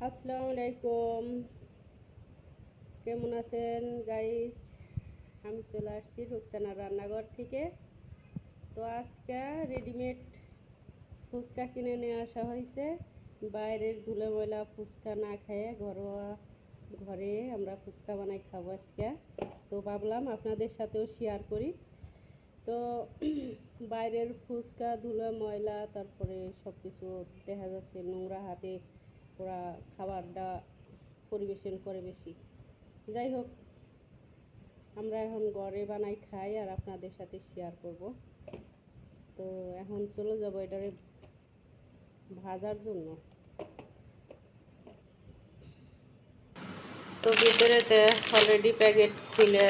আসসালামু আলাইকুম, কেমন আছেন গাইস? আমি চলে আসছি রুকসানার রান্নাঘর থেকে। তো আজকে রেডিমেড ফুচকা কিনে নিয়ে আসা হয়েছে। বাইরের ধুলো ময়লা ফুচকা না খেয়ে ঘরে আমরা ফুচকা বানাই খাবো আজকে। তো ভাবলাম আপনাদের সাথেও শেয়ার করি। তো বাইরের ফুচকা ধুলো ময়লা, তারপরে সব কিছু দেখা যাচ্ছে নোংরা হাতে ওরা খাবারটা পরিবেশন করে বেশি। যাই হোক, আমরা এখন ঘরে বানাই খাই আর আপনাদের সাথে শেয়ার করব। তো এখন চলে যাব এটারে ভাজার জন্য। তো ভিতরেতে অলরেডি প্যাকেট খুলে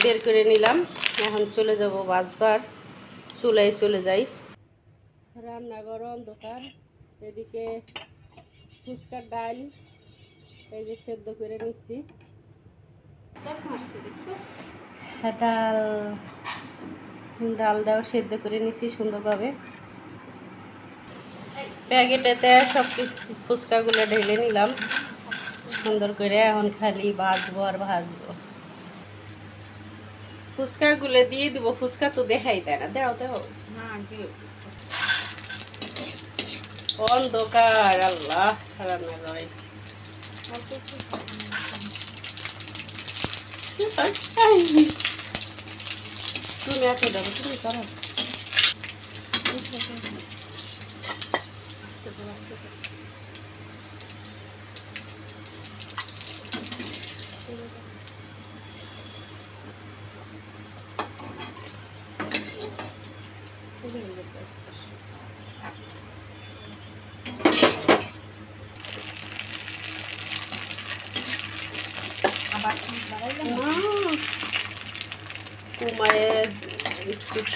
বের করে নিলাম। এখন চলে যাব ভাজবার চুলায় চলে যাই। রান্নাঘর অন্ধকার, এদিকে ফুচকার ডাল এই যে সেদ্ধ করে নিচ্ছি। ডালটাও সেদ্ধ করে নিচ্ছি সুন্দরভাবে। প্যাকেটেতে সব ফুচকাগুলো ঢেলে নিলাম সুন্দর করে। এখন খালি ভাজবো আর ভাজবো। ফুচকাগুলো দিয়ে দিব। ফুচকা তো দেখাই দেয় না। দেও দেও অন্ধকার, আল্লাহ রান্নাঘরে। তুমি এত দেবো, তুমি করো।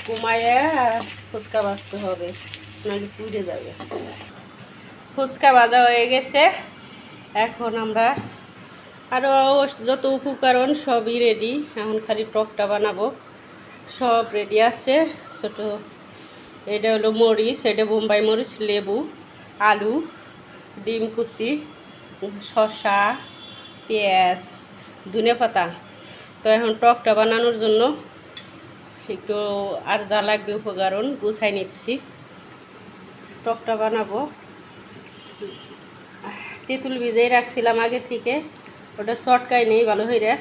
কুমায়ে ফুচকা ভাজতে হবে, নাহলে পুড়ে যাবে। ফুচকা ভাজা হয়ে গেছে। এখন আমরা আরও যত উপকরণ সবই রেডি। এখন খালি টকটা বানাবো। সব রেডি আছে। ছোটো এটা হলো মরিচ, এটা বোম্বাই মরিচ, লেবু, আলু, ডিম কুচি, শসা, পেঁয়াজ, ধনেপাতা। তো এখন টকটা বানানোর জন্য একটু আর যা লাগবে উপকরণ গুছাই নিচ্ছি। টকটা বানাবো। তেঁতুল ভিজিয়ে রাখছিলাম আগে থেকে, ওটা চটকাই নেই ভালো হয়ে।